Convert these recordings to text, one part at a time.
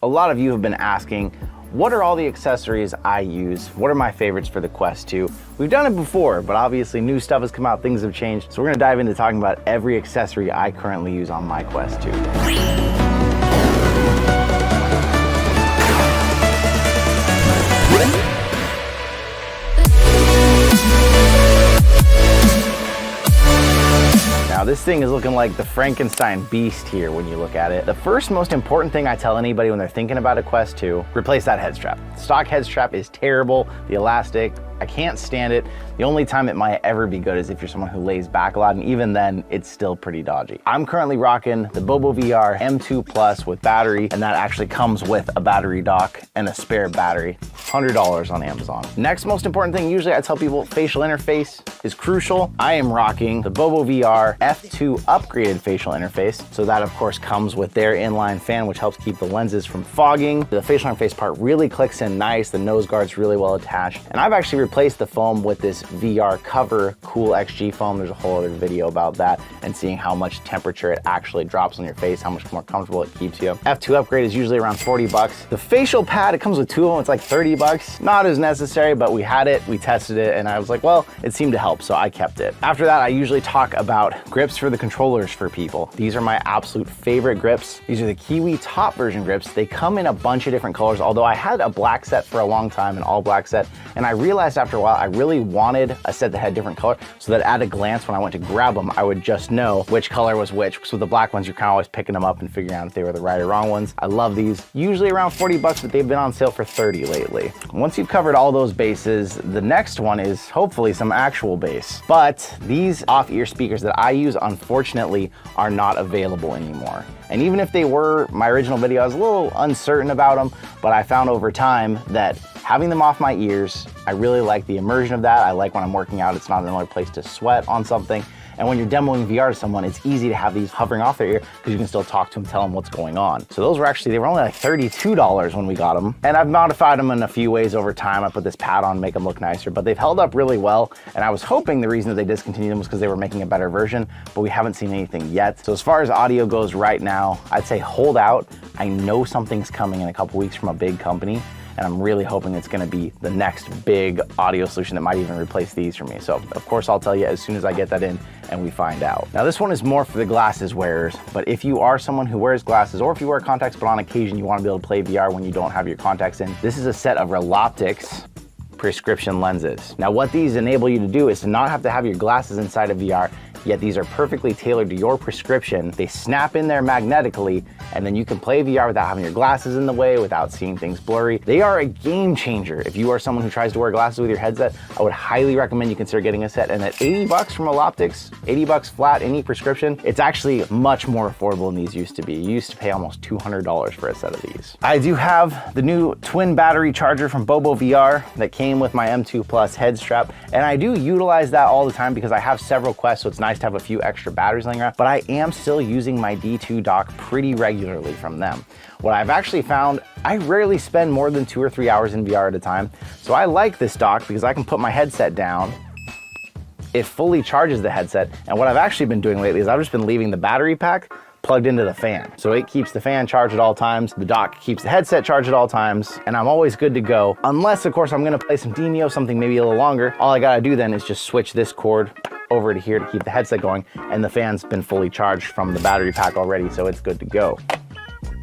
A lot of you have been asking, what are all the accessories I use? What are my favorites for the Quest 2? We've done it before, but obviously new stuff has come out, things have changed. So we're gonna dive into talking about every accessory I currently use on my Quest 2. Now this thing is looking like the Frankenstein beast here when you look at it. The first most important thing I tell anybody when they're thinking about a Quest 2, replace that head strap. The stock head strap is terrible, the elastic, I can't stand it. The only time it might ever be good is if you're someone who lays back a lot, and even then, it's still pretty dodgy. I'm currently rocking the PSVR M2 Plus with battery, and that actually comes with a battery dock and a spare battery. $100 on Amazon. Next most important thing, usually I tell people facial interface is crucial. I am rocking the PSVR F2 upgraded facial interface. So that of course comes with their inline fan, which helps keep the lenses from fogging. The facial interface part really clicks in nice. The nose guard's really well attached. And I've actually replaced the foam with this VR cover Cool XG foam. There's a whole other video about that and seeing how much temperature it actually drops on your face, how much more comfortable it keeps you. F2 upgrade is usually around 40 bucks. The facial pad, it comes with two of them. It's like 30 bucks. Not as necessary, but we had it, we tested it, and I was like, well, it seemed to help, so I kept it. After that, I usually talk about grips for the controllers for people. These are my absolute favorite grips. These are the Kiwi top version grips. They come in a bunch of different colors, although I had a black set for a long time, an all black set, and I realized after a while I really wanted a set that had different color so that at a glance when I went to grab them I would just know which color was which. So the black ones you're kind of always picking them up and figuring out if they were the right or wrong ones. I love these, usually around 40 bucks, but they've been on sale for 30 lately. Once you've covered all those bases, the next one is hopefully some actual bass. But these off-ear speakers that I use unfortunately are not available anymore. And even if they were, my original video I was a little uncertain about them, but I found over time that having them off my ears, I really like the immersion of that. I like when I'm working out, it's not another place to sweat on something. And when you're demoing VR to someone, it's easy to have these hovering off their ear because you can still talk to them, tell them what's going on. So those were actually, they were only like $32 when we got them. And I've modified them in a few ways over time. I put this pad on, make them look nicer, but they've held up really well. And I was hoping the reason that they discontinued them was because they were making a better version, but we haven't seen anything yet. So as far as audio goes right now, I'd say hold out. I know something's coming in a couple weeks from a big company, and I'm really hoping it's gonna be the next big audio solution that might even replace these for me. So of course I'll tell you as soon as I get that in and we find out. Now this one is more for the glasses wearers, but if you are someone who wears glasses or if you wear contacts but on occasion you wanna be able to play VR when you don't have your contacts in, this is a set of Reloptics prescription lenses. Now what these enable you to do is to not have to have your glasses inside of VR, yet these are perfectly tailored to your prescription. They snap in there magnetically, and then you can play VR without having your glasses in the way, without seeing things blurry. They are a game changer. If you are someone who tries to wear glasses with your headset, I would highly recommend you consider getting a set. And at 80 bucks from Reloptics, 80 bucks flat, any prescription, it's actually much more affordable than these used to be. You used to pay almost $200 for a set of these. I do have the new twin battery charger from PSVR that came with my M2 Plus head strap, and I do utilize that all the time because I have several Quests, so it's nice to have a few extra batteries laying around, but I am still using my D2 dock pretty regularly from them. What I've actually found, I rarely spend more than 2 or 3 hours in VR at a time, so I like this dock because I can put my headset down, it fully charges the headset, and what I've actually been doing lately is I've just been leaving the battery pack plugged into the fan. So it keeps the fan charged at all times, the dock keeps the headset charged at all times, and I'm always good to go. Unless of course I'm gonna play some Demio, something maybe a little longer. All I gotta do then is just switch this cord over to here to keep the headset going, and the fan's been fully charged from the battery pack already, so it's good to go.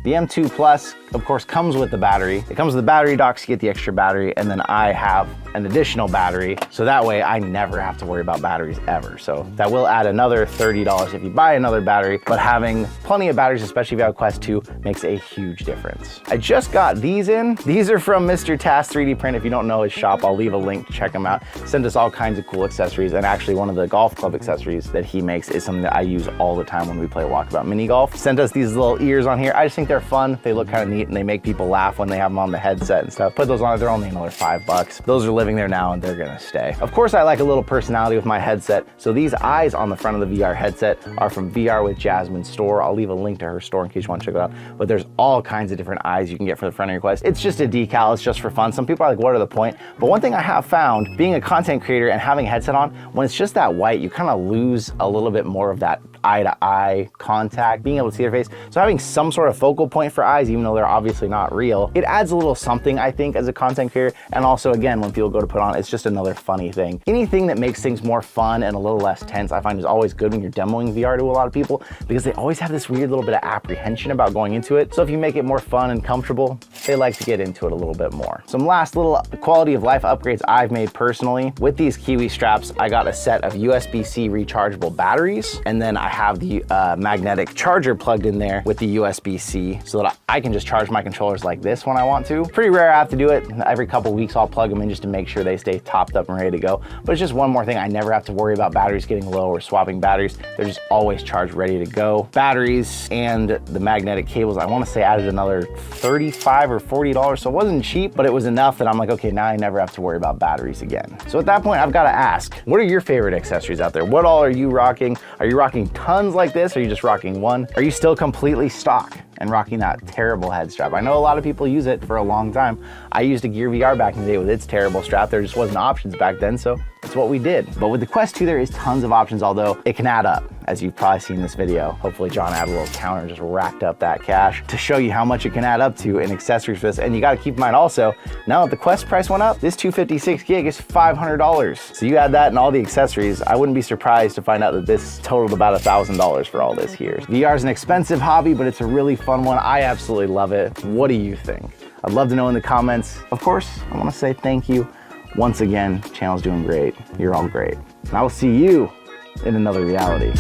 The M2 Plus, of course, comes with the battery. It comes with the battery dock, so you get the extra battery, and then I have an additional battery, so that way I never have to worry about batteries ever. So that will add another $30 if you buy another battery, but having plenty of batteries, especially if you have Quest 2, makes a huge difference. I just got these in. These are from Mr. Tass 3D Print. If you don't know his shop, I'll leave a link to check him out. Send us all kinds of cool accessories, and actually one of the golf club accessories that he makes is something that I use all the time when we play Walkabout Mini Golf. Sent us these little ears on here. I just think they're fun. They look kind of neat, and they make people laugh when they have them on the headset and stuff. Put those on, they're only another $5. Those are living there now, and they're gonna stay. Of course, I like a little personality with my headset, so these eyes on the front of the VR headset are from VR with Jasmine store. I'll leave a link to her store in case you want to check it out, but there's all kinds of different eyes you can get for the front of your Quest. It's just a decal, it's just for fun. Some people are like, what are the point? But one thing I have found, being a content creator and having a headset on, when it's just that white, you kind of lose a little bit more of that eye-to-eye contact, being able to see their face. So having some sort of focal point for eyes, even though they're obviously not real, it adds a little something, I think, as a content creator. And also, again, when people go to put on, it's just another funny thing. Anything that makes things more fun and a little less tense, I find is always good when you're demoing VR to a lot of people, because they always have this weird little bit of apprehension about going into it. So if you make it more fun and comfortable, they like to get into it a little bit more. Some last little quality of life upgrades I've made personally. With these Kiwi straps, I got a set of USB-C rechargeable batteries, and then I have the magnetic charger plugged in there with the USB-C so that I can just charge my controllers like this when I want to. Pretty rare I have to do it. Every couple weeks I'll plug them in just to make sure they stay topped up and ready to go. But it's just one more thing. I never have to worry about batteries getting low or swapping batteries. They're just always charged, ready to go. Batteries and the magnetic cables, I want to say added another $35 or $40, so it wasn't cheap, but it was enough that I'm like, okay, now I never have to worry about batteries again. So at that point, I've got to ask, what are your favorite accessories out there? What all are you rocking? Are you rocking tons like this? Or are you just rocking one? Are you still completely stock and rocking that terrible head strap? I know a lot of people use it for a long time. I used a Gear VR back in the day with its terrible strap. There just wasn't options back then, so it's what we did. But with the Quest 2, there is tons of options, although it can add up, as you've probably seen in this video. Hopefully John had a little counter and just racked up that cash to show you how much it can add up to in accessories for this. And you gotta keep in mind also, now that the Quest price went up, this 256 gig is $500. So you add that and all the accessories, I wouldn't be surprised to find out that this totaled about $1,000 for all this here. VR is an expensive hobby, but it's a really fun one. I absolutely love it. What do you think? I'd love to know in the comments. Of course, I wanna say thank you. Once again, channel's doing great. You're all great. And I will see you in another reality.